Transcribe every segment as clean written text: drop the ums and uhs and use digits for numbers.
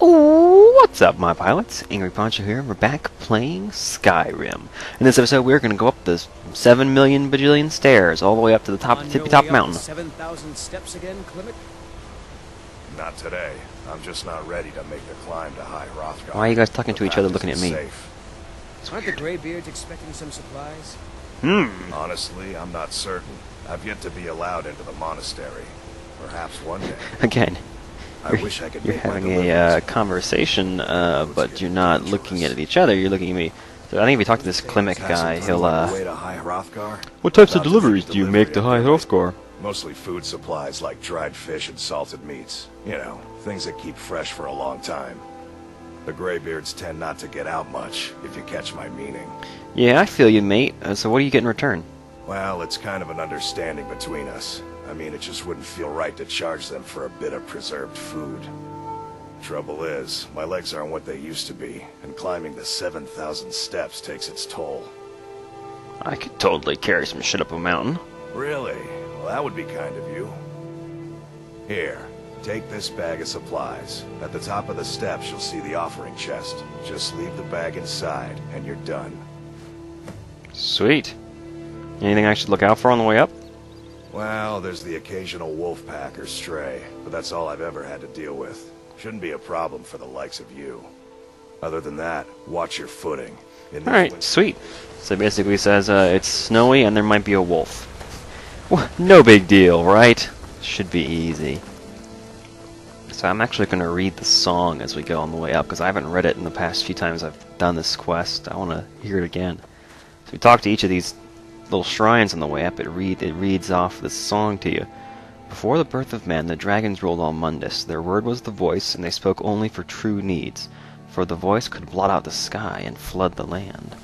What's up, my pilots? Angry Poncho here. We're back playing Skyrim. In this episode, we're going to go up the 7 million bajillion stairs, all the way up to the top, tippy top mountain. 7,000 steps again, Clement? Not today. I'm just not ready to make the climb to High Hrothgar. Why are you guys talking to each other, looking at me? Aren't the Greybeards expecting some supplies? Honestly, I'm not certain. I've yet to be allowed into the monastery. Perhaps one day. Again, I wish I could you're make my having a deliveries. conversation, but you're not looking at each other. You're looking at me. So I think if you talk to this Klimek guy, he'll. Way to High Hrothgar? What types of About to deliveries make do you make to High delivery Hrothgar? Mostly food supplies like dried fish and salted meats. You know, things that keep fresh for a long time. The Greybeards tend not to get out much, if you catch my meaning. Yeah, I feel you, mate. So what do you get in return? Well, it's kind of an understanding between us. I mean, it just wouldn't feel right to charge them for a bit of preserved food. Trouble is, my legs aren't what they used to be, and climbing the 7,000 steps takes its toll. I could totally carry some shit up a mountain. Really? Well, that would be kind of you. Here, take this bag of supplies. At the top of the steps, you'll see the offering chest. Just leave the bag inside, and you're done. Sweet. Anything I should look out for on the way up? Well, there's the occasional wolf pack or stray, but that's all I've ever had to deal with. Shouldn't be a problem for the likes of you. Other than that, watch your footing. Alright, sweet. So basically says it's snowy and there might be a wolf. No big deal, right? Should be easy. So I'm actually going to read the song as we go on the way up, because I haven't read it in the past few times I've done this quest. I want to hear it again. So we talk to each of these little shrines on the way up. It reads off this song to you. Before the birth of man, the dragons ruled all Mundus. Their word was the voice, and they spoke only for true needs. For the voice could blot out the sky and flood the land.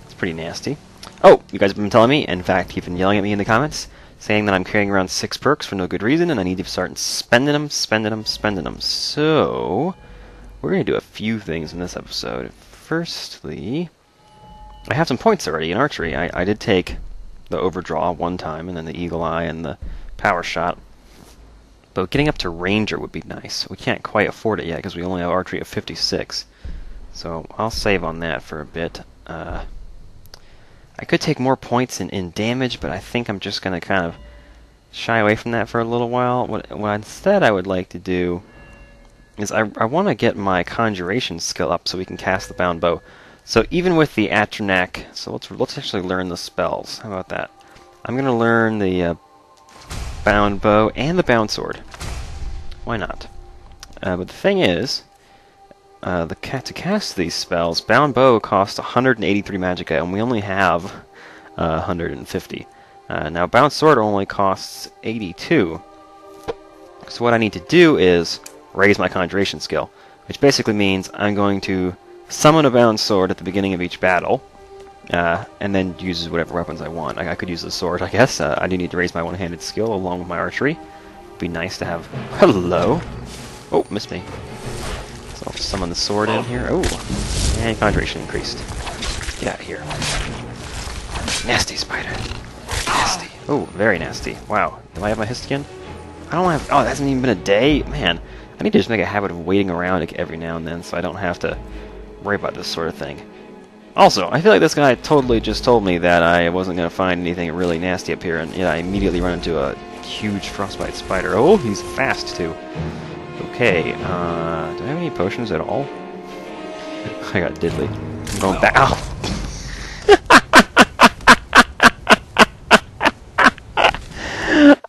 It's pretty nasty. Oh, you guys have been telling me, in fact, you've been yelling at me in the comments, saying that I'm carrying around 6 perks for no good reason, and I need to start spending them. So, we're going to do a few things in this episode. Firstly, I have some points already in archery. I did take the overdraw one time, and then the eagle eye and the power shot. But getting up to ranger would be nice. We can't quite afford it yet because we only have archery of 56. So I'll save on that for a bit. I could take more points in damage, but I think I'm just going to kind of shy away from that for a little while. What instead I would like to do is I want to get my conjuration skill up so we can cast the bound bow. So even with the Atronach, so let's actually learn the spells. How about that? I'm going to learn the bound bow and the bound sword. Why not? But the thing is, to cast these spells, bound bow costs 183 magicka, and we only have 150. Now bound sword only costs 82. So what I need to do is raise my conjuration skill, which basically means I'm going to summon a bound sword at the beginning of each battle, and then use whatever weapons I want. I could use the sword, I guess. I do need to raise my one-handed skill along with my archery. It'd be nice to have... Hello! Oh, missed me. So I'll summon the sword in here. Oh, and conjuration increased. Get out of here. Nasty spider. Nasty. Oh, very nasty. Wow. Do I have my hist again? I don't have... Oh, it hasn't even been a day? Man, I need to just make a habit of waiting around every now and then so I don't have to worry about this sort of thing. Also, I feel like this guy totally just told me that I wasn't going to find anything really nasty up here, and yet I immediately run into a huge frostbite spider. Oh, he's fast, too. Okay, do I have any potions at all? I got diddly. I'm going back.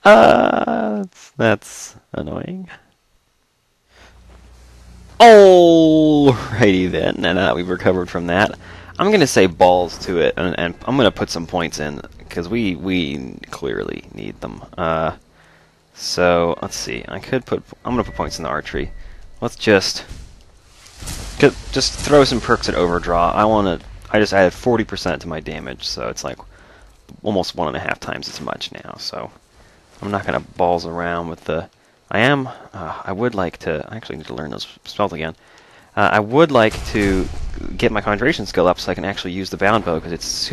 Ow! That's annoying. Alrighty then, and now that we've recovered from that, I'm going to say balls to it, and I'm going to put some points in, because we clearly need them. So, let's see, I'm going to put points in the archery. Let's just throw some perks at overdraw. I just added 40% to my damage, so it's like almost 1.5 times as much now, so I'm not going to balls around with the... I would like to... I actually need to learn those spells again. I would like to get my conjuration skill up so I can actually use the bound bow, because it's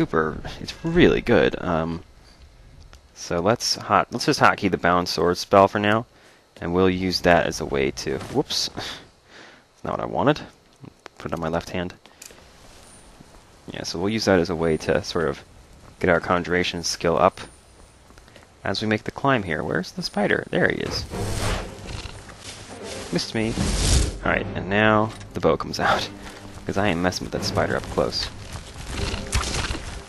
really good. So let's just hotkey the bound sword spell for now, and we'll use that as a way to... Whoops. Not what I wanted. Put it on my left hand. Yeah, so we'll use that as a way to sort of get our conjuration skill up as we make the climb here. Where's the spider? There he is. Missed me. Alright, and now the bow comes out. Because I ain't messing with that spider up close.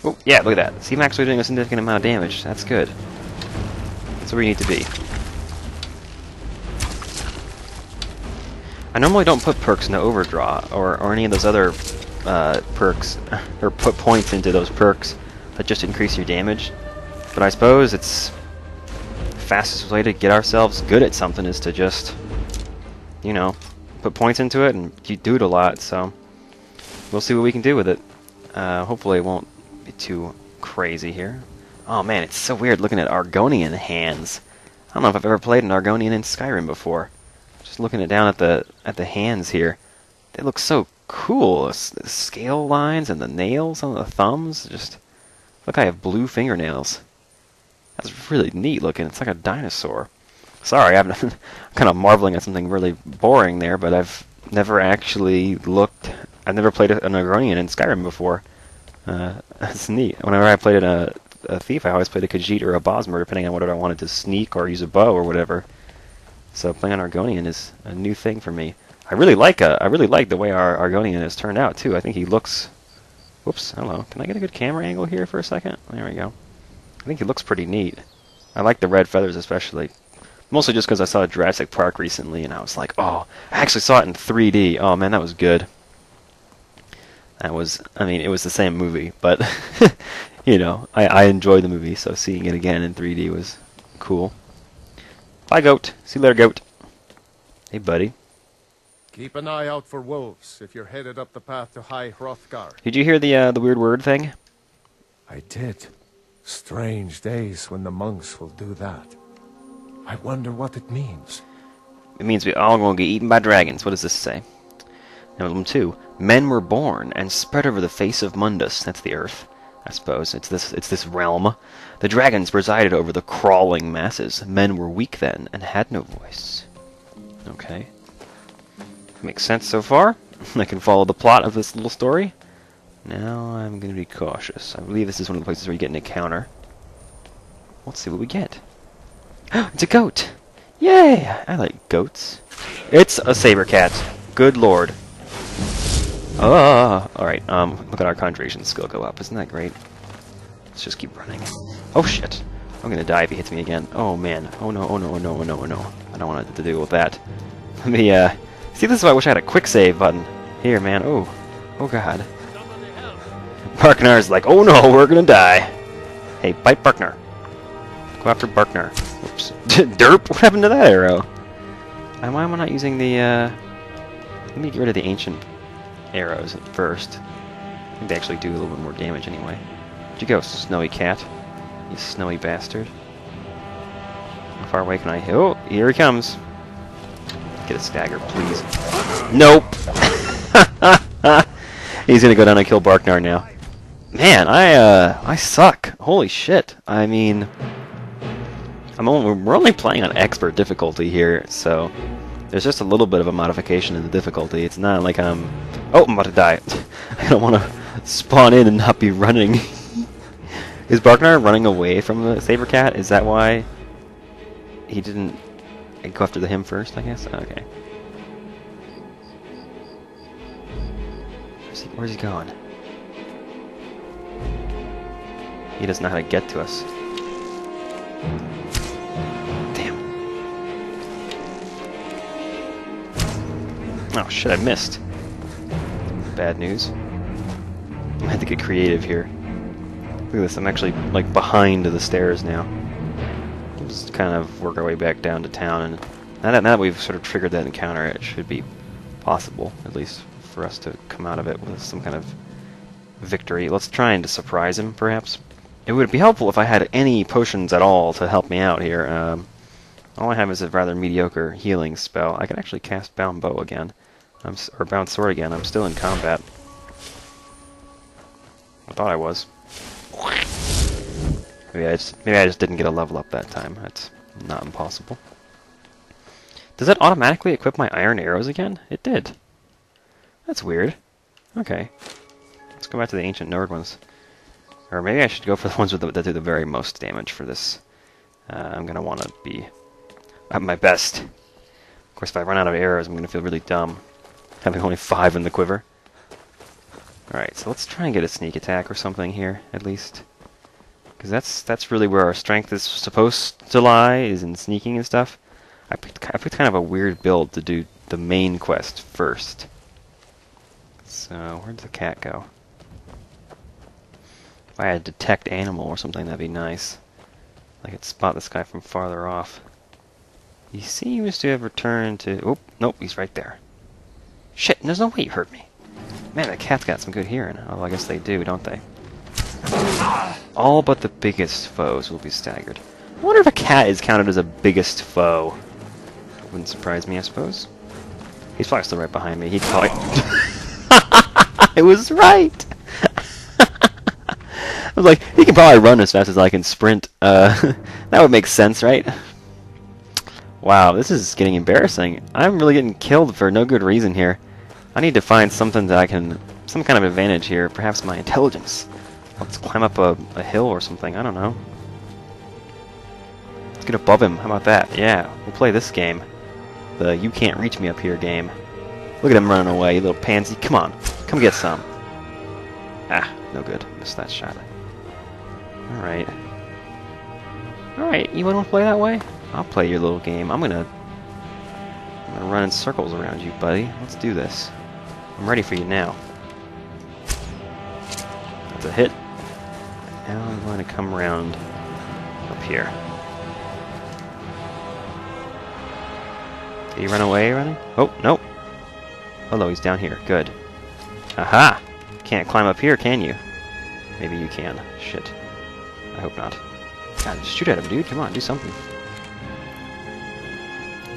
Oh, yeah, look at that. See, I'm actually doing a significant amount of damage. That's good. That's where we need to be. I normally don't put perks into Overdraw, or any of those other perks, or put points into those perks that just increase your damage. But I suppose it's the fastest way to get ourselves good at something is to just, you know, put points into it and you do it a lot, so we'll see what we can do with it. Hopefully it won't be too crazy here. Oh man, it's so weird looking at Argonian hands. I don't know if I've ever played an Argonian in Skyrim before. Just looking down at the hands here, they look so cool. The scale lines and the nails on the thumbs, just look like I have blue fingernails. That's really neat looking. It's like a dinosaur. Sorry, I'm kind of marveling at something really boring there, but I've never actually looked. I've never played an Argonian in Skyrim before. That's neat. Whenever I played a thief, I always played a Khajiit or a Bosmer, depending on whether I wanted to sneak or use a bow or whatever. So playing an Argonian is a new thing for me. I really like the way our Argonian has turned out too. I think he looks. Whoops, I don't know. Can I get a good camera angle here for a second? There we go. I think he looks pretty neat. I like the red feathers especially. Mostly just because I saw Jurassic Park recently and I was like, oh, I actually saw it in 3D. Oh man, that was good. That was, I mean, it was the same movie, but, you know, I enjoyed the movie, so seeing it again in 3D was cool. Bye, goat. See you later, goat. Hey, buddy. Keep an eye out for wolves if you're headed up the path to High Hrothgar. Did you hear the weird word thing? I did. Strange days when the monks will do that. I wonder what it means. It means we all gonna get eaten by dragons. What does this say? Number 2. Men were born and spread over the face of Mundus. That's the earth, I suppose. It's this realm. The dragons presided over the crawling masses. Men were weak then and had no voice. Okay. Makes sense so far. I can follow the plot of this little story. Now I'm going to be cautious. I believe this is one of the places where you get an encounter. Let's see what we get. It's a goat! Yay! I like goats. It's a saber cat. Good lord. Alright, look at our conjuration skill go up. Isn't that great? Let's just keep running. Oh shit! I'm gonna die if he hits me again. Oh man. Oh no, oh no, oh no, oh no, oh no. I don't want to deal with that. Let me, see, this is why I wish I had a quick save button. Here, man. Oh. Oh god. Barknar's like, oh no, we're gonna die. Hey, bite Barknar. Go after Barknar. Whoops. Derp? What happened to that arrow? Why am I not using the, let me get rid of the ancient arrows at first. I think they actually do a little bit more damage anyway. Where'd you go, snowy cat? You snowy bastard. How far away can I... Oh, here he comes. Get a stagger, please. Nope! He's gonna go down and kill Barknar now. Man, I suck. Holy shit. I mean... we're only playing on expert difficulty here, so... There's just a little bit of a modification in the difficulty. It's not like I'm... Oh, I'm about to die. I don't want to spawn in and not be running. Is Barknar running away from the saber cat? Is that why he didn't go after him first, I guess? Okay. Where's he going? He doesn't know how to get to us. Damn. Oh shit, I missed. Bad news. I had to get creative here. Look at this, I'm actually like behind the stairs now. We'll just kind of work our way back down to town, and now that we've sort of triggered that encounter, it should be possible, at least for us to come out of it with some kind of victory. Let's try and to surprise him, perhaps. It would be helpful if I had any potions at all to help me out here. All I have is a rather mediocre healing spell. I can actually cast Bound Bow again, or Bound Sword again. I'm still in combat. I thought I was. Maybe I just didn't get a level up that time. That's not impossible. Does that automatically equip my iron arrows again? It did. That's weird. Okay. Let's go back to the ancient Nord ones. Or maybe I should go for the ones with that do the very most damage for this. I'm going to want to be at my best. Of course, if I run out of arrows, I'm going to feel really dumb. Having only 5 in the quiver. Alright, so let's try and get a sneak attack or something here, at least. Because that's really where our strength is supposed to lie, is in sneaking and stuff. I picked kind of a weird build to do the main quest first. So, where'd the cat go? If I had detect animal or something, that'd be nice. I could spot this guy from farther off. He seems to have returned to... Oh, nope, he's right there. Shit, there's no way he hurt me. Man, that cat's got some good hearing. Oh, I guess they do, don't they? All but the biggest foes will be staggered. I wonder if a cat is counted as a biggest foe. Wouldn't surprise me, I suppose. He's probably still right behind me. He'd probably... I was right! I was like, he can probably run as fast as I can sprint. That would make sense, right? Wow, this is getting embarrassing. I'm really getting killed for no good reason here. I need to find something that I can... some kind of advantage here. Perhaps my intelligence. Let's climb up a hill or something. I don't know. Let's get above him. How about that? Yeah, we'll play this game. The you can't reach me up here game. Look at him running away, you little pansy. Come on. Come get some. Ah, no good. Missed that shot. Alright. Alright, you want to play that way? I'll play your little game. I'm gonna run in circles around you, buddy. Let's do this. I'm ready for you now. That's a hit. Now I'm going to come around up here. Did he run away running? Oh, nope. Hello, he's down here. Good. Aha! Can't climb up here, can you? Maybe you can. Shit. I hope not. God, just shoot at him, dude. Come on, do something.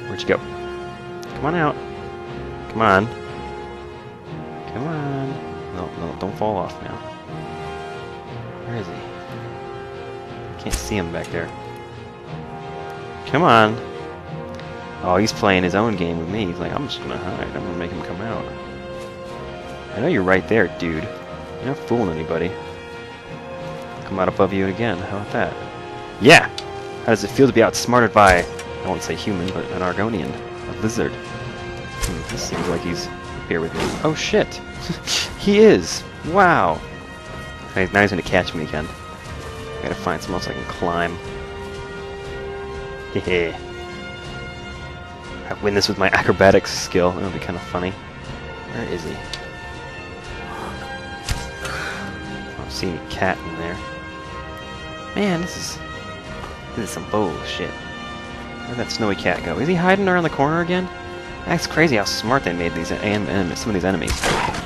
Where'd you go? Come on out. Come on. Come on. No, no, don't fall off now. Where is he? Can't see him back there. Come on. Oh, he's playing his own game with me. He's like, I'm just gonna hide. I'm gonna make him come out. I know you're right there, dude. You're not fooling anybody. Come out above you again. How about that? Yeah! How does it feel to be outsmarted by, I won't say human, but an Argonian. A lizard. This seems like he's here with me. Oh shit! He is! Wow! Okay, now he's gonna catch me again. I gotta find somewhere else I can climb. Hehe. I win this with my acrobatics skill. That'll be kind of funny. Where is he? I don't see any cat in there. Man, this is some bullshit. Where'd that snowy cat go? Is he hiding around the corner again? That's crazy how smart they made these some of these enemies.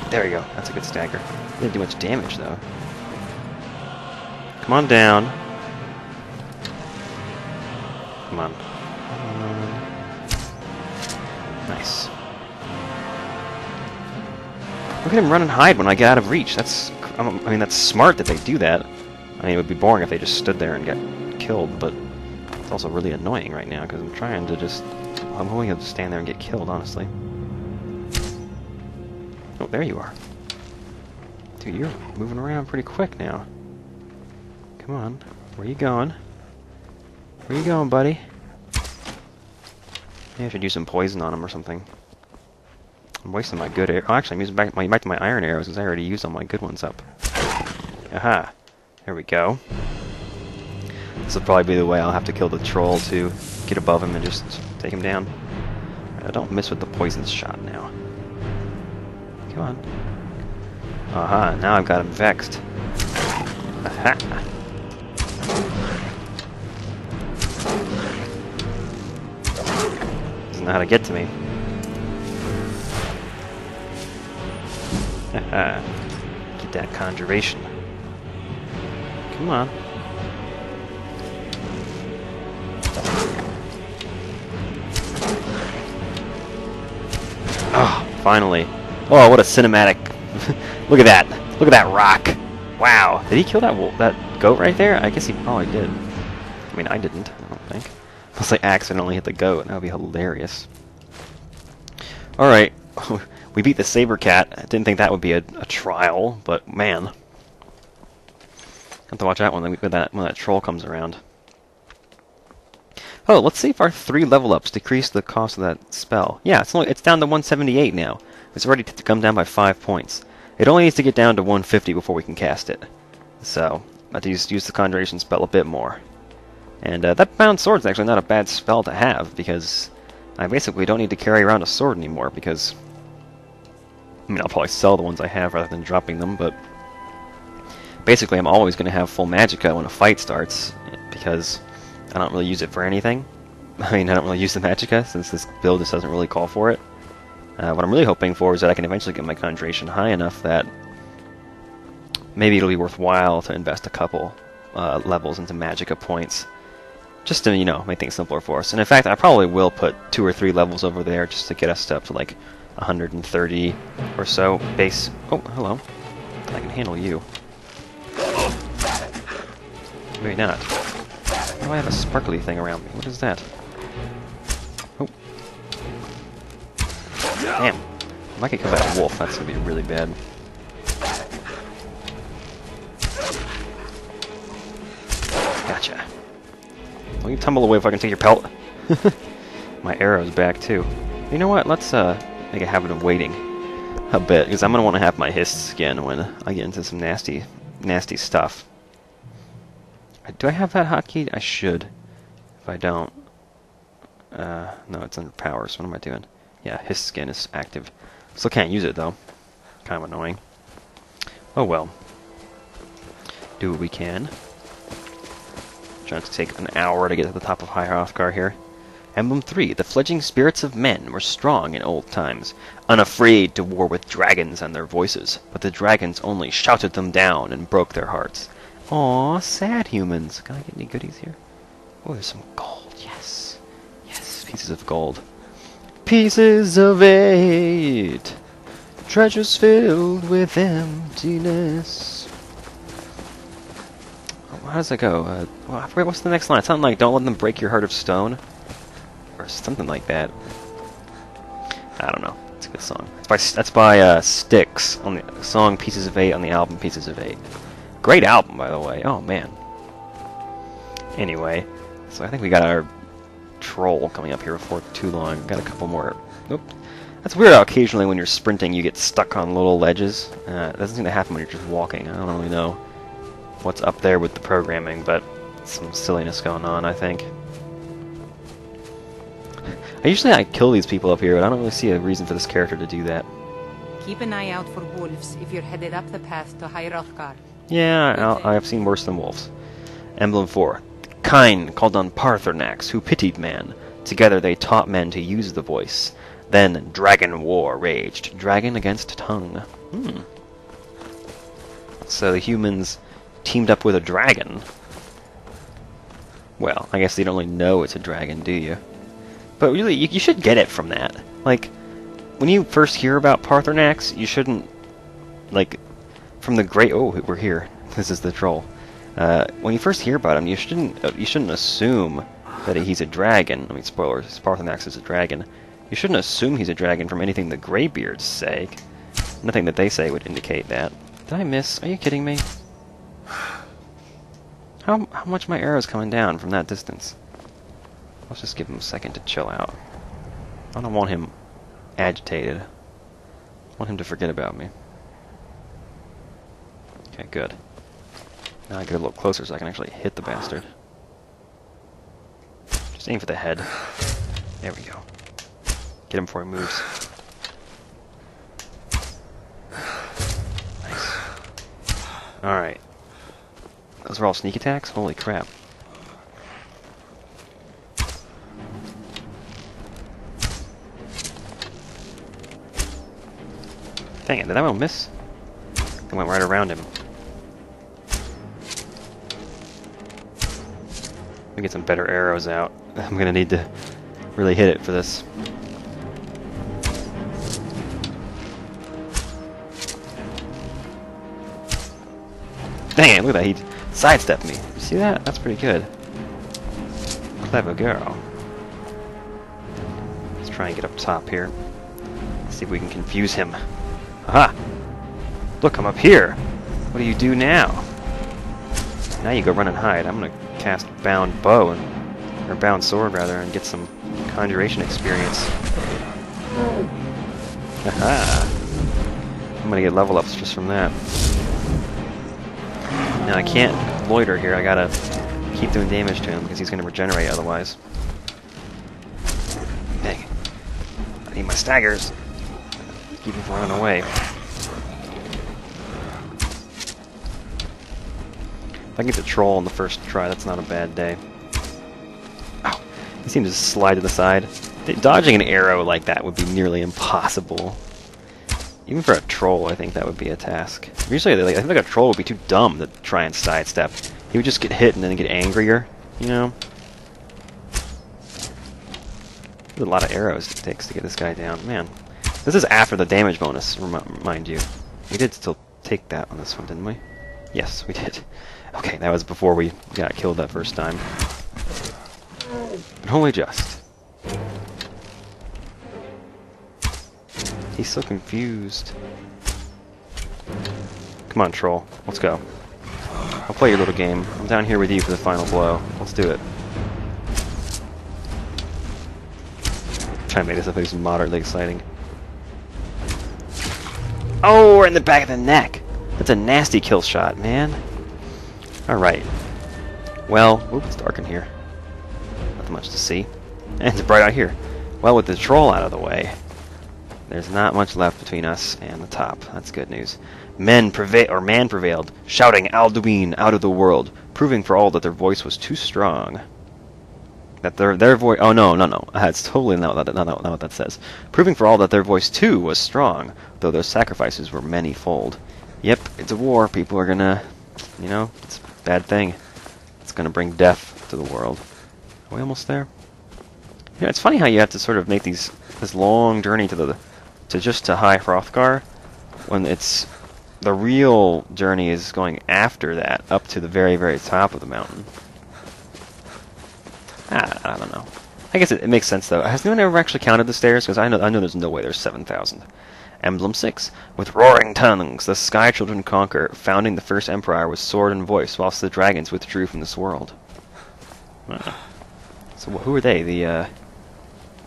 There we go. That's a good stagger. Didn't do much damage though. Come on down. Come on. Nice. Look at him run and hide when I get out of reach. That's, I mean, that's smart that they do that. I mean, it would be boring if they just stood there and got killed, but it's also really annoying right now because I'm trying to just, I'm hoping to stand there and get killed, honestly. Oh, there you are. Dude, you're moving around pretty quick now. Come on. Where you going? Where you going, buddy? Maybe I should use some poison on him or something. I'm wasting my good arrows. Oh, actually, I'm using back to my iron arrows because I already used all my good ones up. Aha. There we go. This will probably be the way I'll have to kill the troll to get above him and just take him down. Right, don't miss with the poison shot now. Come on. Aha, now I've got him vexed. Aha. Doesn't know how to get to me. Haha. Get that conjuration. Come on. Oh, finally. Oh, what a cinematic. Look at that. Look at that rock. Wow. Did he kill that goat right there? I guess he probably did. I mean, I didn't, I don't think. Unless I accidentally hit the goat. That would be hilarious. Alright. We beat the Saber Cat. I didn't think that would be a trial, but man. Have to watch out when that troll comes around. Oh, let's see if our 3 level ups decrease the cost of that spell. Yeah, it's down to 178 now. It's already come down by 5 points. It only needs to get down to 150 before we can cast it. So, I have to use the Conjuration spell a bit more. And that Bound Sword's actually not a bad spell to have, because I basically don't need to carry around a sword anymore, because... I mean, I'll probably sell the ones I have rather than dropping them, but... Basically, I'm always going to have full magicka when a fight starts, because I don't really use it for anything. I mean, I don't really use the magicka, since this build just doesn't really call for it. What I'm really hoping for is that I can eventually get my Conjuration high enough that maybe it'll be worthwhile to invest a couple levels into magicka points, just to, you know, make things simpler for us. And in fact, I probably will put 2 or 3 levels over there just to get us up to like 130 or so base. Oh, hello. I can handle you. Maybe not. Why do I have a sparkly thing around me? What is that? Oh. Damn. If I could kill that wolf, that's gonna be really bad. Gotcha. Don't you tumble away if I can take your pelt. My arrow's back too. You know what? Let's make a habit of waiting a bit, because I'm gonna want to have my Hist skin when I get into some nasty stuff. Do I have that hotkey? I should. If I don't, no, it's under powers. What am I doing? Yeah, Hist skin is active. Still can't use it though. Kind of annoying. Oh well. Do what we can. Trying to take an hour to get to the top of High Hrothgar here. Emblem 3. The fledgling spirits of men were strong in old times, unafraid to war with dragons and their voices, but the dragons only shouted them down and broke their hearts. Aw, sad humans. Can I get any goodies here? Oh, there's some gold. Yes. Yes, pieces of gold. Pieces of 8. Treasures filled with emptiness. How does that go? Well, I forget what's the next line. It's something like, don't let them break your heart of stone. Or something like that. I don't know. It's a good song. That's by Styx on the song Pieces of 8 on the album Pieces of 8. Great album, by the way. Oh, man. Anyway, so I think we got our troll coming up here before too long. Got a couple more. Nope. That's weird how occasionally when you're sprinting you get stuck on little ledges. It doesn't seem to happen when you're just walking. I don't really know what's up there with the programming, but some silliness going on, I think. I kill these people up here, but I don't really see a reason for this character to do that. Keep an eye out for wolves if you're headed up the path to High Hrothgar. Yeah, I've seen worse than wolves. Emblem 4. Kine called on Paarthurnax, who pitied man. Together they taught men to use the voice. Then dragon war raged. Dragon against tongue. So the humans teamed up with a dragon. Well, I guess they don't really know it's a dragon, do you? But really, you should get it from that. Like, when you first hear about Paarthurnax, you shouldn't, like, from the great... Oh, we're here. This is the troll. When you first hear about him, you shouldn't assume that he's a dragon. I mean, spoilers, Paarthurnax is a dragon. You shouldn't assume he's a dragon from anything the Greybeards say. Nothing that they say would indicate that. Did I miss? Are you kidding me? How much my arrow's coming down from that distance? Let's just give him a second to chill out. I don't want him agitated. I want him to forget about me. Okay, good. Now I get a little closer so I can actually hit the bastard. Just aim for the head. There we go. Get him before he moves. Nice. Alright. Those are all sneak attacks? Holy crap. Dang it, did that one miss? I went right around him. Let me get some better arrows out. I'm gonna need to really hit it for this. Dang it, look at that, he sidestepped me. You see that? That's pretty good. Clever girl. Let's try and get up top here. See if we can confuse him. Aha! Look, I'm up here! What do you do now? Now you go run and hide. I'm gonna cast Bound Bow, or Bound Sword rather, and get some conjuration experience. Aha! I'm gonna get level ups just from that. Now I can't loiter here, I gotta keep doing damage to him because he's gonna regenerate otherwise. Dang. I need my staggers. Keep him from running away. If I can get the troll on the first try, that's not a bad day. Ow! He seems to slide to the side. Dodging an arrow like that would be nearly impossible. Even for a troll, I think that would be a task. Usually, I think a troll would be too dumb to try and sidestep. He would just get hit and then get angrier, you know? There's a lot of arrows it takes to get this guy down. Man, this is after the damage bonus, mind you. We did still take that on this one, didn't we? Yes, we did. Okay, that was before we got killed that first time. But only just. He's so confused. Come on, troll. Let's go. I'll play your little game. I'm down here with you for the final blow. Let's do it. Try to make this at least moderately exciting. Oh, we're in the back of the neck. That's a nasty kill shot, man. Alright. Well, oop, it's dark in here. Nothing much to see. And it's bright out here. Well, with the troll out of the way, there's not much left between us and the top. That's good news. Man prevailed, shouting Alduin out of the world, proving for all that their voice was too strong. That their voice... Oh, no. That's totally not what that says. Proving for all that their voice, too, was strong, though their sacrifices were many-fold. Yep, it's a war. People are gonna... You know, it's a bad thing. It's gonna bring death to the world. Are we almost there? You know, it's funny how you have to sort of make this long journey to High Hrothgar, when it's... The real journey is going after that, up to the very, very top of the mountain. I don't know. I guess it makes sense, though. Has anyone ever actually counted the stairs? Because I know there's no way there's 7,000. Emblem 6. With roaring tongues, the Sky Children conquer, founding the first empire with sword and voice, whilst the dragons withdrew from this world. So who are they? They're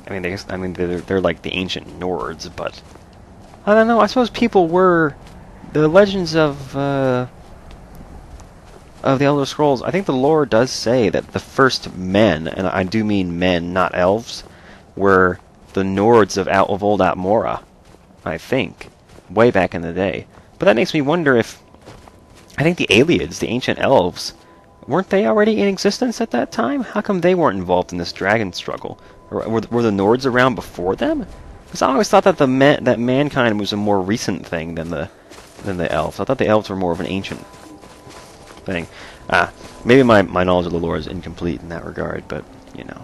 like the ancient Nords, but... I don't know, I suppose people were... The legends of the Elder Scrolls, I think the lore does say that the first men, and I do mean men, not elves, were the Nords of old Atmora, I think, way back in the day. But that makes me wonder if... I think the Ayleids, the ancient elves, weren't they already in existence at that time? How come they weren't involved in this dragon struggle? Or were the Nords around before them? Because I always thought that that mankind was a more recent thing than the elves. I thought the elves were more of an ancient thing. Maybe my knowledge of the lore is incomplete in that regard, but, you know.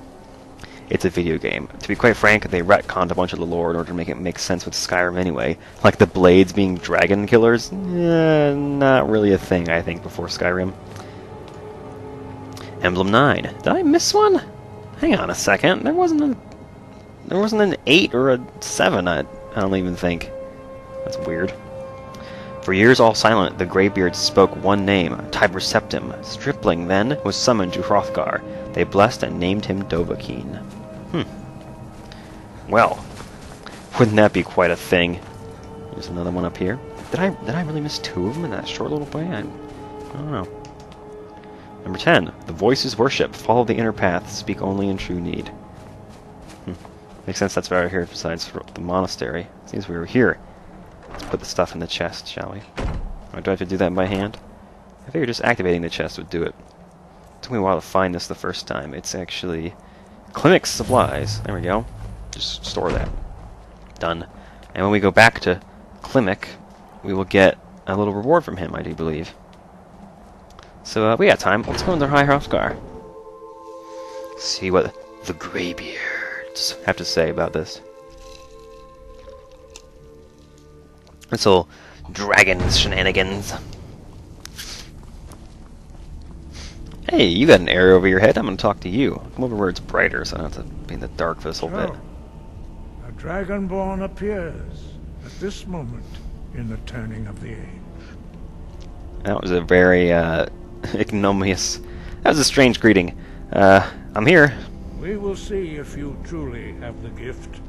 It's a video game. To be quite frank, they retconned a bunch of the lore in order to make it make sense with Skyrim anyway. Like the blades being dragon killers, not really a thing, I think, before Skyrim. Emblem 9. Did I miss one? Hang on a second. There wasn't an 8 or a 7, I don't even think. That's weird. For years all silent, the Greybeards spoke one name, Tiber Septim. Stripling, then, was summoned to Hrothgar. They blessed and named him Dovahkiin. Well, wouldn't that be quite a thing? There's another one up here. Did I really miss 2 of them in that short little way? I don't know. Number 10. The voices worship. Follow the inner path. Speak only in true need. Makes sense that's right here besides the monastery. Seems we were here. Let's put the stuff in the chest, shall we? Or do I have to do that by hand? I figured just activating the chest would do it. It took me a while to find this the first time. It's actually... Clinic's supplies. There we go. Just store that. Done. And when we go back to Clinic, we will get a little reward from him, I do believe. So, we got time. Let's go into High Hrothgar. See what the Greybeards have to say about this. This little dragon shenanigans. Hey, you got an area over your head. I'm going to talk to you. Come over where it's brighter so I don't have to be in the dark for this whole bit. A Dragonborn appears at this moment in the turning of the age. That was a very ignominious. That was a strange greeting. I'm here. We will see if you truly have the gift.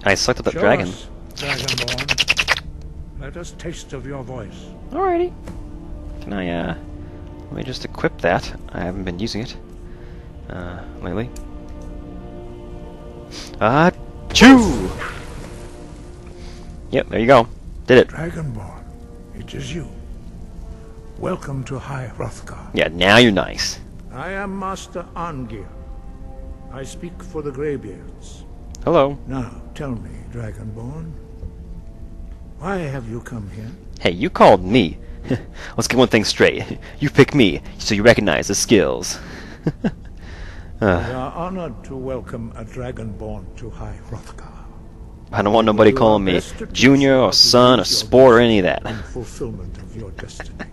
I sucked up that Show dragon. us, Dragonborn. Let us taste of your voice. Alrighty. Can I, let me just equip that. I haven't been using it, lately. Chew! Yep, there you go. Did it. Dragonborn, it is you. Welcome to High Hrothgar. Yeah, now you're nice. I am Master Arngir. I speak for the Greybeards. Hello. Now, tell me, Dragonborn, why have you come here? Hey, you called me. Let's get one thing straight. You picked me, so you recognize the skills. We are honored to welcome a Dragonborn to High Hrothgar. I don't want nobody calling me Junior or Son or Sport or any of that. In fulfillment of your destiny.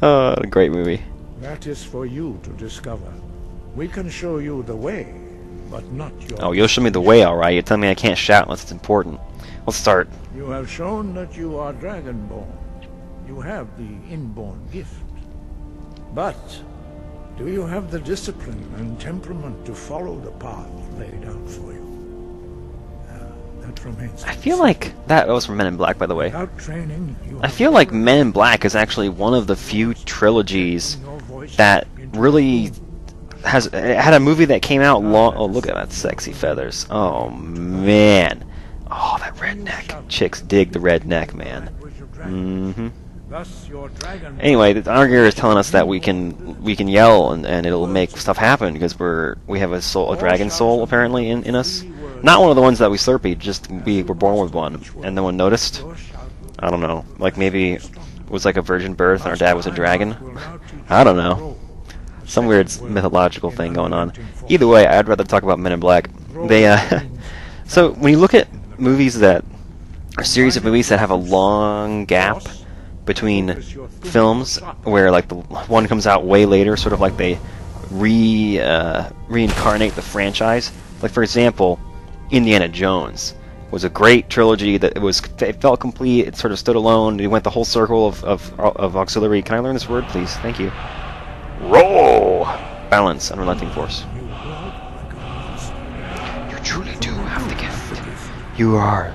Oh, great movie. That is for you to discover. We can show you the way, but not your... Oh, you'll show me the way, alright. You tell me I can't shout unless it's important. Let's start. You have shown that you are Dragonborn. You have the inborn gift. But do you have the discipline and temperament to follow the path laid out for you? That remains. I feel like that was from Men in Black, by the way. Without training, you I have feel like Men in Black is actually one of the few trilogies that really has it had a movie that came out long. Oh, look at that sexy feathers. Oh man. Oh, that redneck. Chicks dig the redneck, man. Mm-hmm. Thus your dragon. Anyway, the Argir is telling us that we can yell and it'll make stuff happen because we have a soul, a dragon soul apparently in us. Not one of the ones that we slurpee, just we were born with one and no one noticed. I don't know. Like maybe it was like a virgin birth and our dad was a dragon. I don't know. Some weird mythological thing going on. Either way, I'd rather talk about Men in Black. They so when you look at movies that a series of movies that have a long gap between films where like the one comes out way later, sort of like they reincarnate the franchise. Like for example, Indiana Jones was a great trilogy that it felt complete. It sort of stood alone. It went the whole circle of auxiliary. Can I learn this word, please? Thank you. Roll, balance, unrelenting force. You truly do have the gift. You are.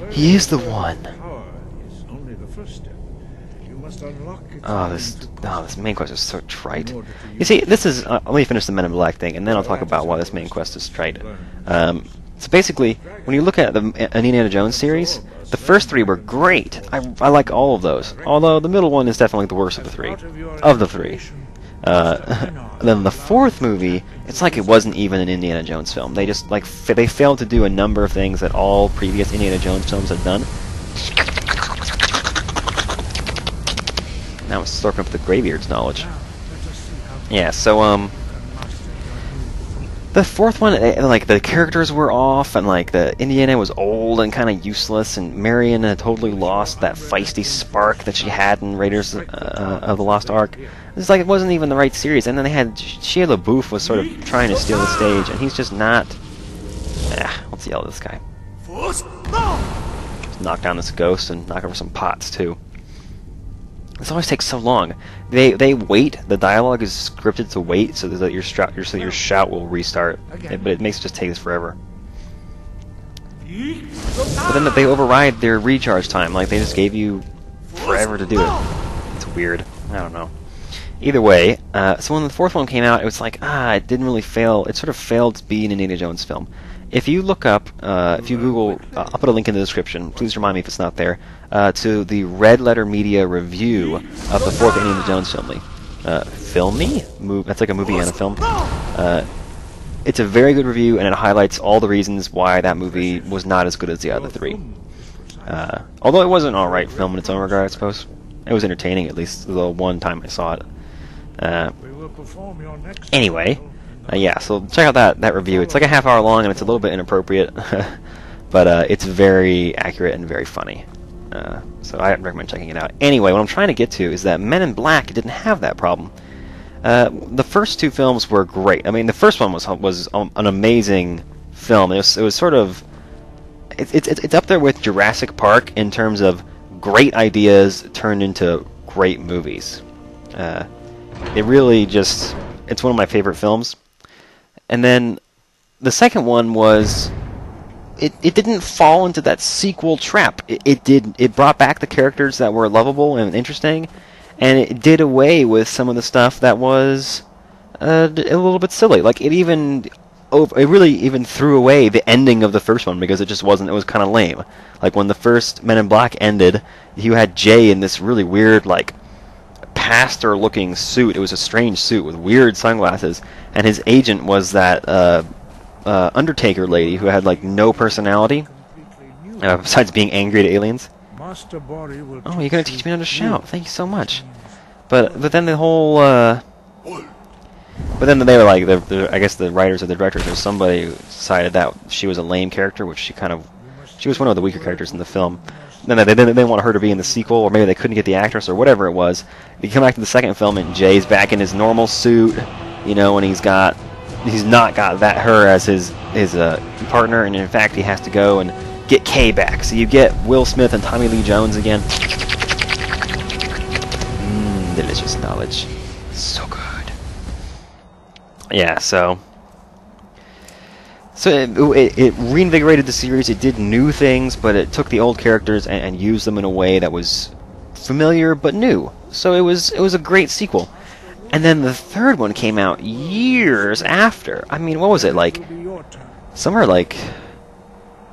He is the one. Power is only the first step. You must unlock its This main quest is so trite. You see, this is. Let me finish the Men in Black thing, and then I'll talk about why this main quest is trite. So basically, when you look at the Indiana Jones series, the first three were great. I like all of those. Although the middle one is definitely the worst of the three. Then the fourth movie, it's like it wasn't even an Indiana Jones film. They just they failed to do a number of things that all previous Indiana Jones films had done. Now it's slurping up the Greybeard's knowledge. Yeah, so the fourth one, like the characters were off, and like the Indiana was old and kind of useless, and Marion had totally lost that feisty spark that she had in Raiders of the Lost Ark. It's like it wasn't even the right series. And then they had Shia LaBeouf was sort of trying to steal the stage, and he's just not. Let's yell at this guy. Just knock down this ghost and knock over some pots too. This always takes so long. They wait. The dialogue is scripted to wait so that your shout will restart. But it makes it just take forever. But then they override their recharge time. Like they just gave you forever to do it. It's weird. I don't know. Either way, so when the fourth one came out, it was like it didn't really fail. It sort of failed to be an Indiana Jones film. If you look up, if you Google, I'll put a link in the description. Please remind me if it's not there. To the Red Letter Media review of the fourth Indiana Jones film. That's like a movie and a film. It's a very good review, and it highlights all the reasons why that movie was not as good as the other three. Although it was an alright film in its own regard, I suppose. It was entertaining, at least the one time I saw it. Anyway. Yeah, so check out that review. It's like a half hour long, and it's a little bit inappropriate, but it's very accurate and very funny. So I recommend checking it out. Anyway, what I'm trying to get to is that Men in Black didn't have that problem. The first two films were great. I mean, the first one was an amazing film. It was sort of it's up there with Jurassic Park in terms of great ideas turned into great movies. It really just, it's one of my favorite films. And then the second one was, it didn't fall into that sequel trap. It brought back the characters that were lovable and interesting, and it did away with some of the stuff that was a little bit silly. Like, it really even threw away the ending of the first one because it just wasn't, it was kind of lame. Like, when the first Men in Black ended, you had Jay in this really weird, like, pastor-looking suit. It was a strange suit with weird sunglasses, and his agent was that Undertaker lady who had, like, no personality, besides being angry at aliens. Master Bori will Oh, you're gonna teach me how to shout. Thank you so much. But then the whole, but then they were like, I guess the writers or the directors or somebody decided that she was a lame character, which she was one of the weaker characters in the film. Then they didn't want her to be in the sequel, or maybe they couldn't get the actress, or whatever it was. You come back to the second film, and Jay's back in his normal suit, you know, and he's not got her as his partner, and in fact he has to go and get Kay back. So you get Will Smith and Tommy Lee Jones again. Delicious knowledge. So good. Yeah, so it reinvigorated the series. It did new things, but it took the old characters and used them in a way that was familiar but new. So it was a great sequel. And then the third one came out years after. I mean, what was it, like somewhere like,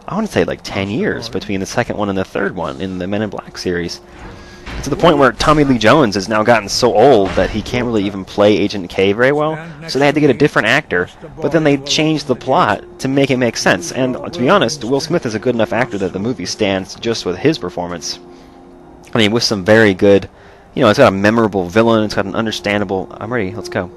I want to say like 10 years between the second one and the third one in the Men in Black series. To the point where Tommy Lee Jones has now gotten so old that he can't really even play Agent K very well, so they had to get a different actor, but then they changed the plot to make it make sense. And to be honest, Will Smith is a good enough actor that the movie stands just with his performance. I mean, with some very good, you know, it's got a memorable villain, it's got an understandable, I'm ready, let's go,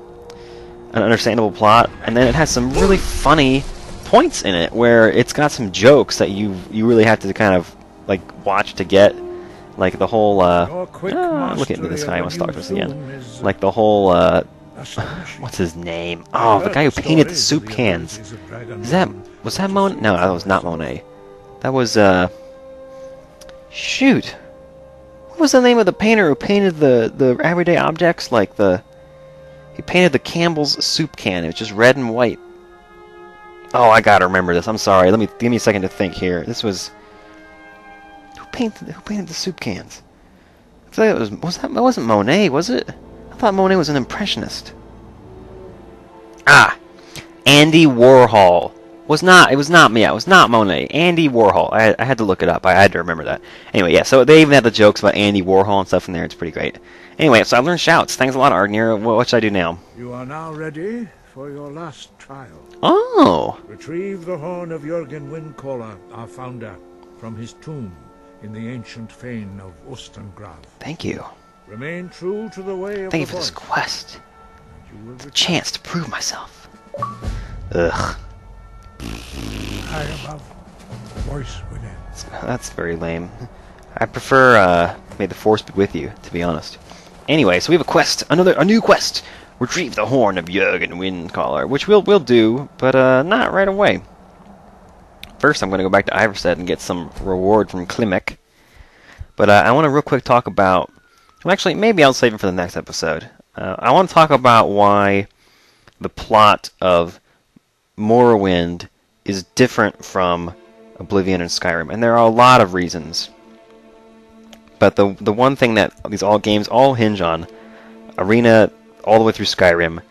an understandable plot, and then it has some really funny points in it, where it's got some jokes that you really have to kind of, like, watch to get. Like the whole, look at this guy, I want to talk to us again. Like the whole, what's his name? Oh, the guy who painted the soup cans. Was that Monet? No, that was not Monet. That was, shoot. What was the name of the painter who painted the everyday objects? Like he painted the Campbell's soup can. It was just red and white. Oh, I gotta remember this. I'm sorry. Give me a second to think here. This was... Who painted the soup cans? I feel like it wasn't Monet, was it? I thought Monet was an impressionist. Andy Warhol. It was not me. It was not Monet. Andy Warhol. I had to look it up. I had to remember that. Anyway, yeah, so they even had the jokes about Andy Warhol and stuff in there. It's pretty great. Anyway, so I learned shouts. Thanks a lot, Argnir. What should I do now? You are now ready for your last trial. Oh! Retrieve the horn of Jürgen Windcaller, our founder, from his tomb in the ancient fane of Ostengrav. Thank you. Remain true to the way of Thank you the for this voice. quest. It's a chance to prove myself. Ugh. High above, voice within. That's very lame. I prefer, may the force be with you, to be honest. Anyway, so we have a quest. A new quest. Retrieve the horn of Jürgen Windcaller, which we'll do, but not right away. First, I'm going to go back to Iverstead and get some reward from Klimek. But I want to real quick talk about... Well, actually, maybe I'll save it for the next episode. I want to talk about why the plot of Morrowind is different from Oblivion and Skyrim. And there are a lot of reasons. But the one thing that these games all hinge on, Arena all the way through Skyrim,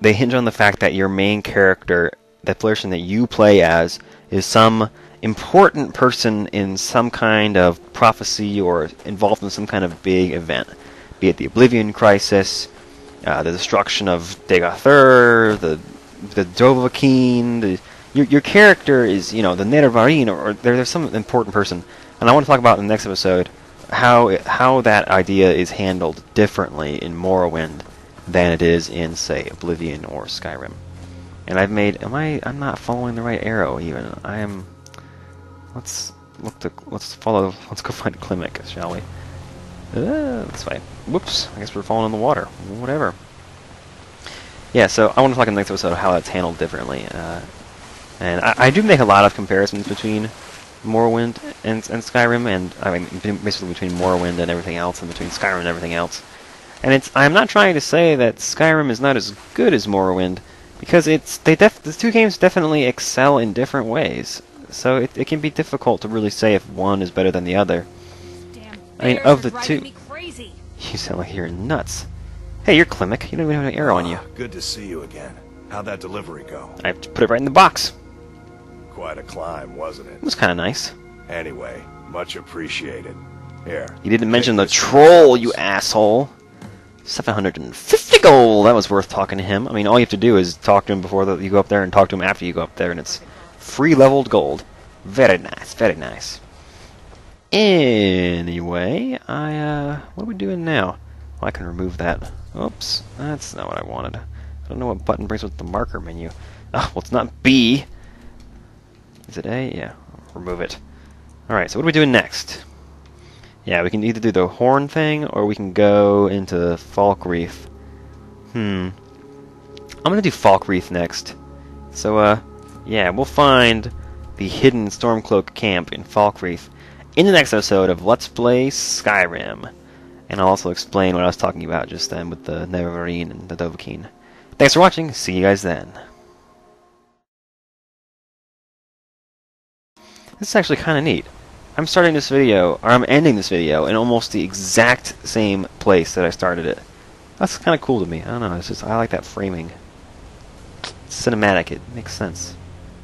they hinge on the fact that your main character, the person that you play as, is some important person in some kind of prophecy or involved in some kind of big event. Be it the Oblivion Crisis, the destruction of Degathur, the Dovahkiin, your character is, you know, the Nerevarine, or there's some important person. And I want to talk about in the next episode how that idea is handled differently in Morrowind than it is in, say, Oblivion or Skyrim. And I'm not following the right arrow even. Let's go find Klimek, shall we? That's fine. Whoops, I guess we're falling in the water. Whatever. Yeah, so I want to talk in the next episode of how that's handled differently. And I do make a lot of comparisons between Morrowind and Skyrim, and I mean basically between Morrowind and everything else, and between Skyrim and everything else. And I'm not trying to say that Skyrim is not as good as Morrowind, because the two games definitely excel in different ways. So it can be difficult to really say if one is better than the other. I mean, of the two, you sound like you're nuts. Hey, you're Klimek. You don't even have an arrow on you. Good to see you again. How'd that delivery go? I put it right in the box. Quite a climb, wasn't it? It was kind of nice. Anyway, much appreciated. Here. You didn't mention the troll, you asshole. 750 gold! That was worth talking to him. I mean, all you have to do is talk to him before you go up there and talk to him after you go up there, and it's free leveled gold. Very nice, very nice. Anyway, what are we doing now? Well, I can remove that. Oops, that's not what I wanted. I don't know what button brings with the marker menu. Oh, well, it's not B. Is it A? Yeah, I'll remove it. Alright, so what are we doing next? Yeah, we can either do the horn thing, or we can go into Falkreath. I'm gonna do Falkreath next. So, yeah, we'll find the hidden Stormcloak camp in Falkreath in the next episode of Let's Play Skyrim. And I'll also explain what I was talking about just then with the Neverine and the Dovahkiin. Thanks for watching, see you guys then. This is actually kind of neat. I'm starting this video, or I'm ending this video, in almost the exact same place that I started it. That's kind of cool to me. I don't know, it's just, I like that framing. It's cinematic, it makes sense.